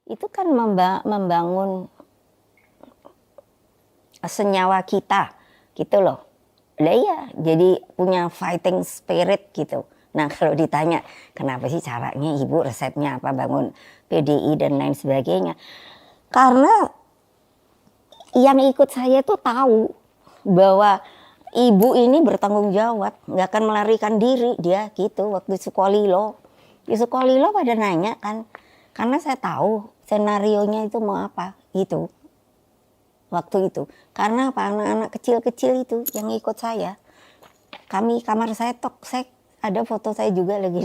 itu kan membangun senyawa kita gitu loh. Lah iya, jadi punya fighting spirit gitu. Nah kalau ditanya kenapa sih caranya ibu, resepnya apa bangun PDI dan lain sebagainya, karena yang ikut saya tuh tahu bahwa ibu ini bertanggung jawab, nggak akan melarikan diri dia gitu. Waktu Sukolilo, di Sukolilo pada nanya kan, karena saya tahu senarionya itu mau apa gitu waktu itu. Karena apa, anak-anak kecil-kecil itu yang ikut saya, kamar saya toksek, ada foto saya juga lagi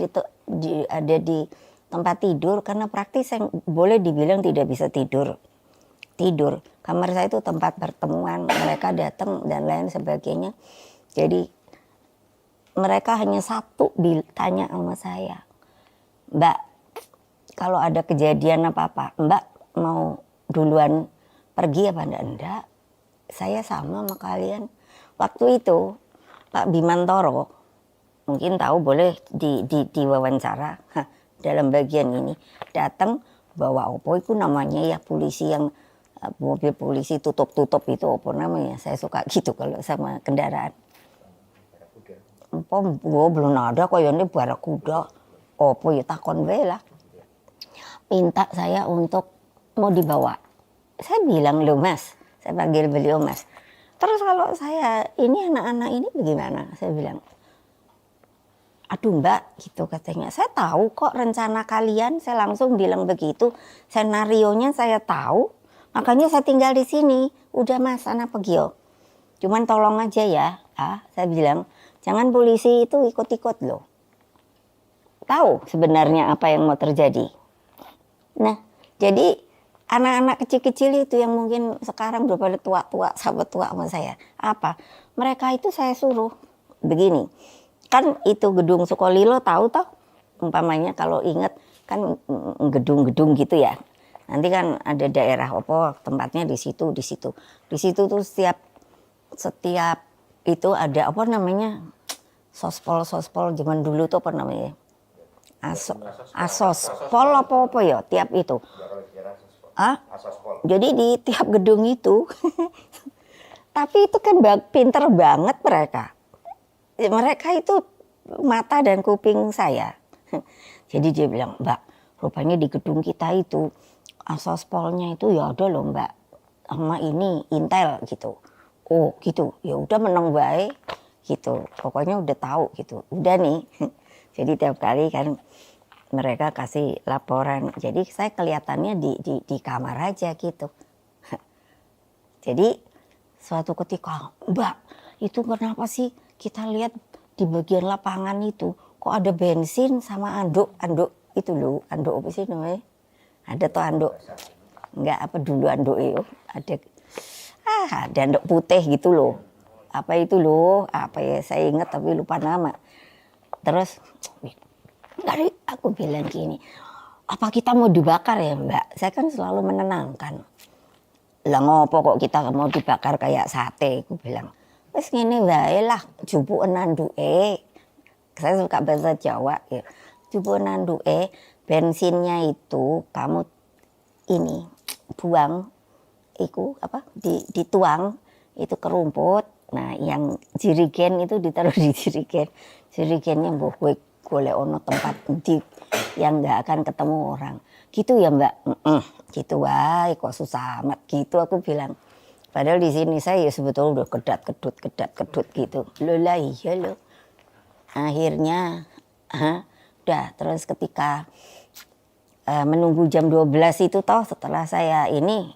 ada di tempat tidur, karena praktis saya boleh dibilang tidak bisa tidur. Kamar saya itu tempat pertemuan, mereka datang dan lain sebagainya. Jadi mereka hanya satu tanya sama saya, Mbak, kalau ada kejadian apa-apa, Mbak mau duluan pergi apa enggak? Saya sama kalian. Waktu itu Pak Bimantoro, mungkin tahu, boleh diwawancara dalam bagian ini, datang bawa opo itu namanya ya, polisi yang mobil polisi tutup itu apa namanya, saya suka gitu kalau sama kendaraan. Gua belum ada kok ini barakuda, opo ya takon wae lah. Minta saya untuk mau dibawa. Saya bilang, loh Mas, saya panggil beliau Mas. Terus kalau saya ini anak-anak ini bagaimana? Saya bilang, aduh Mbak, gitu katanya. Saya tahu kok rencana kalian, saya langsung bilang begitu. Senarionya saya tahu, makanya saya tinggal di sini. Udah Mas, anak pergi yo. Cuman tolong aja ya, saya bilang, jangan polisi itu ikut-ikut loh. Tahu sebenarnya apa yang mau terjadi. Nah, jadi anak-anak kecil-kecil itu yang mungkin sekarang udah pada tua-tua, sahabat tua sama saya. Apa? Mereka itu saya suruh begini. Kan itu gedung Sukolilo tahu toh? Umpamanya kalau ingat kan gedung-gedung gitu ya. Nanti kan ada daerah opo tempatnya di situ. Di situ tuh setiap itu ada apa namanya? Sospol zaman dulu tuh apa namanya? Asospol apa ya tiap itu. Jadi di tiap gedung itu tapi itu kan pinter banget mereka itu mata dan kuping saya. Jadi dia bilang, Mbak, rupanya di gedung kita itu asospolnya itu ya ada loh Mbak, sama ini Intel gitu. Oh gitu, ya udah menang baik gitu, pokoknya udah tahu gitu, udah nih. Jadi tiap kali kan mereka kasih laporan, jadi saya kelihatannya di kamar aja gitu. Jadi suatu ketika, Mbak, itu kenapa sih kita lihat di bagian lapangan itu kok ada bensin sama anduk itu loh, anduk apa sih namanya? Ada tuh anduk, enggak apa dulu anduk itu ada anduk putih gitu loh. Apa itu loh? Apa ya, saya ingat tapi lupa nama. Terus aku bilang gini, apa kita mau dibakar ya Mbak? Saya kan selalu menenangkan. Lah ngopo kok kita mau dibakar kayak sate? Aku bilang, wes ngene wae lah, jupuken anduke. Saya suka bahasa Jawa ya. Jupuken anduke, bensinnya itu kamu ini buang, iku apa? Dituang itu ke rumput. Nah, yang jirigen itu ditaruh di jirigen. Jirigennya mbok golek ono tempat yang nggak akan ketemu orang. Gitu ya Mbak? Gitu wae kok susah amat gitu aku bilang. Padahal di sini saya ya sebetulnya udah kedat-kedut gitu. Loh lah iya loh. Akhirnya udah, terus ketika menunggu jam 12 itu toh setelah saya ini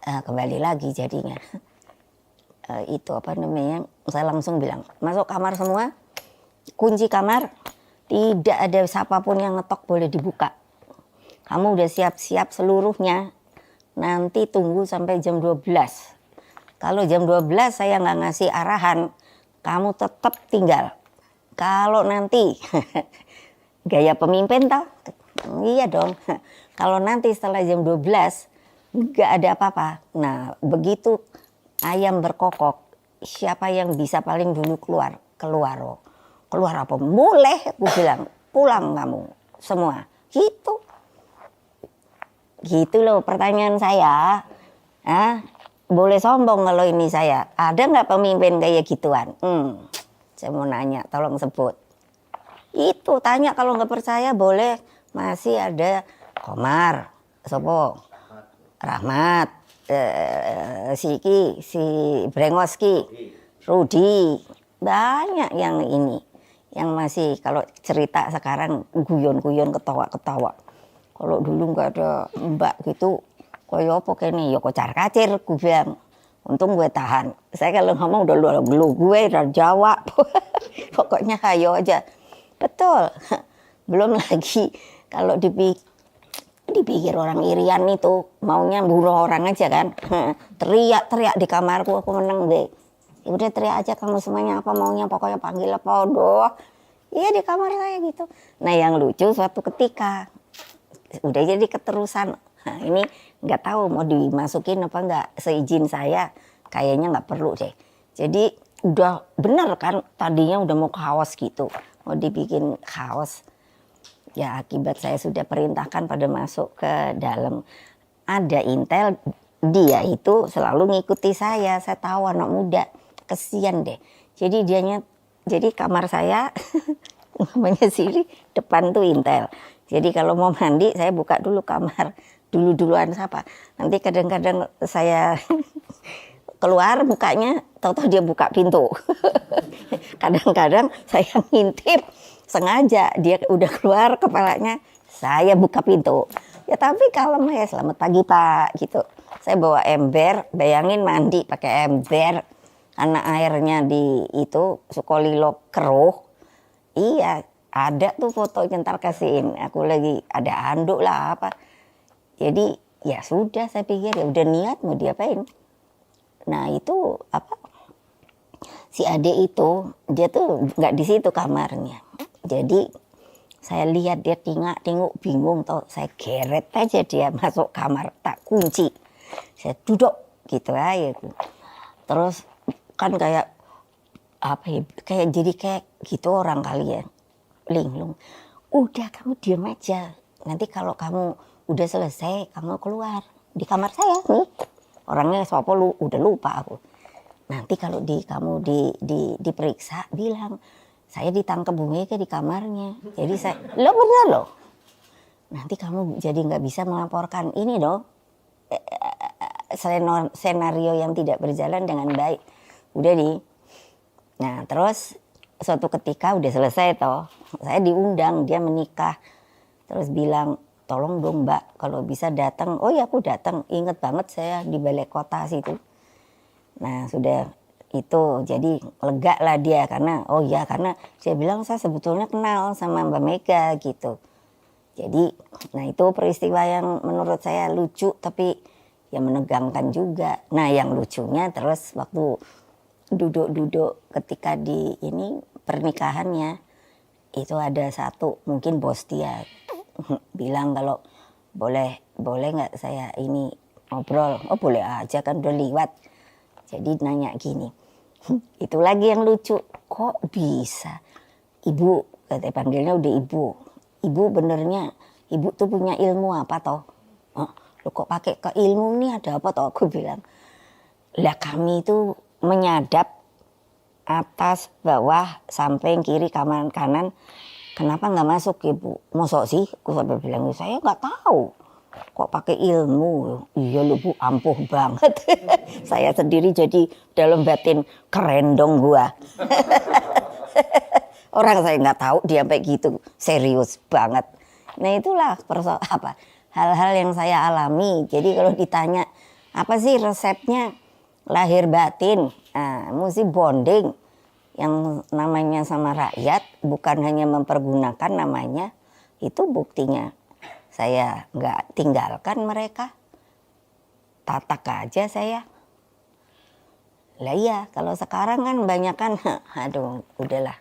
kembali lagi jadinya. Itu apa namanya, saya langsung bilang, masuk kamar semua, kunci kamar, tidak ada siapapun yang ngetok boleh dibuka. Kamu udah siap-siap seluruhnya, nanti tunggu sampai jam 12. Kalau jam 12 saya nggak ngasih arahan, kamu tetap tinggal. Kalau nanti, gaya pemimpin toh, iya dong. Kalau nanti setelah jam 12, nggak ada apa-apa. Nah begitu ayam berkokok, siapa yang bisa paling dulu keluar? Keluar apa? Boleh, aku bilang, pulang kamu semua. Gitu. Gitu loh pertanyaan saya. Boleh sombong kalau ini saya. Ada nggak pemimpin kayak gituan? Saya mau nanya, tolong sebut. Itu tanya, kalau nggak percaya boleh. Masih ada Komar, Sopo, Rahmat, si Brengoski, Rudi, banyak yang ini, yang masih kalau cerita sekarang guyon-guyon ketawa-ketawa. Kalau dulu nggak ada mbak gitu, koyo apa kene ya kocar kacir, gue bilang. Untung gue tahan. Saya kalau ngomong udah lu gue udah jawab. Pokoknya ayo aja. Betul. Belum lagi kalau dipikir orang irian itu maunya bunuh orang aja kan. Teriak-teriak di kamarku, aku menang deh. Ya udah teriak aja kamu semuanya, apa maunya, pokoknya panggil apa doh. Iya di kamar saya gitu. Nah yang lucu suatu ketika udah jadi keterusan. Nah ini nggak tahu mau dimasukin apa nggak, seizin saya kayaknya nggak perlu deh. Jadi udah bener kan, tadinya udah mau kaos gitu, mau dibikin kaos. Ya akibat saya sudah perintahkan pada masuk ke dalam. Ada intel, dia itu selalu ngikuti saya tahu anak muda, kesian deh. Jadi kamar saya namanya Siri, depan tuh intel. Jadi kalau mau mandi saya buka dulu kamar, duluan siapa. Nanti kadang-kadang saya keluar bukanya, tahu-tahu dia buka pintu. Kadang-kadang saya ngintip sengaja, dia udah keluar kepalanya, saya buka pintu. Ya tapi kalem ya, selamat pagi Pak gitu. Saya bawa ember, bayangin mandi pakai ember, karena airnya di itu Sukolilo keruh. Iya, ada tuh fotonya, ntar kasihin. Aku lagi ada anduk lah apa. Jadi ya sudah, saya pikir ya udah niat mau diapain. Nah itu apa? Si adik itu dia tuh nggak di situ kamarnya. Jadi saya lihat dia tengok bingung toh. Saya geret aja dia masuk kamar, tak kunci. Saya duduk gitu aja. Terus kan kayak apa ya, kayak gitu orang kali ya, linglung. Udah kamu diam aja, nanti kalau kamu udah selesai kamu keluar di kamar saya nih. Orangnya sopo udah lupa aku. Nanti kalau kamu diperiksa bilang saya ditangkap Bu Mega di kamarnya. Jadi saya lo bener loh. Nanti kamu jadi nggak bisa melaporkan ini dong, senario yang tidak berjalan dengan baik. Udah nih. Nah terus suatu ketika udah selesai toh, saya diundang, dia menikah. Terus bilang, tolong dong Mbak kalau bisa datang. Oh ya aku datang, inget banget saya di balai kota situ. Nah sudah itu jadi lega lah dia, karena oh ya karena saya bilang saya sebetulnya kenal sama Mbak Mega gitu. Jadi nah itu peristiwa yang menurut saya lucu tapi ya menegangkan juga. Nah yang lucunya terus waktu duduk ketika di ini pernikahannya itu ada satu mungkin bos dia bilang kalau boleh nggak saya ini ngobrol. Oh boleh aja kan udah liwat. Jadi nanya gini, itu lagi yang lucu, kok bisa ibu, katanya panggilnya udah ibu benernya ibu tuh punya ilmu apa toh? Lo kok pakai ke ilmu nih, ada apa toh? Aku bilang lah kami itu menyadap atas bawah samping kiri kanan, kenapa nggak masuk ibu? Mosok sih? Aku sampai bilang saya nggak tahu. Kok pakai ilmu? Iya lu Bu, ampuh banget. Saya sendiri jadi dalam batin keren dong gua. Orang saya nggak tahu dia sampai gitu, serius banget. Nah itulah hal-hal yang saya alami. Jadi kalau ditanya apa sih resepnya lahir batin, mesti bonding yang namanya sama rakyat, bukan hanya mempergunakan namanya. Itu buktinya. Saya nggak tinggalkan mereka, tatak aja saya. Lah iya, kalau sekarang kan banyak kan, aduh udahlah.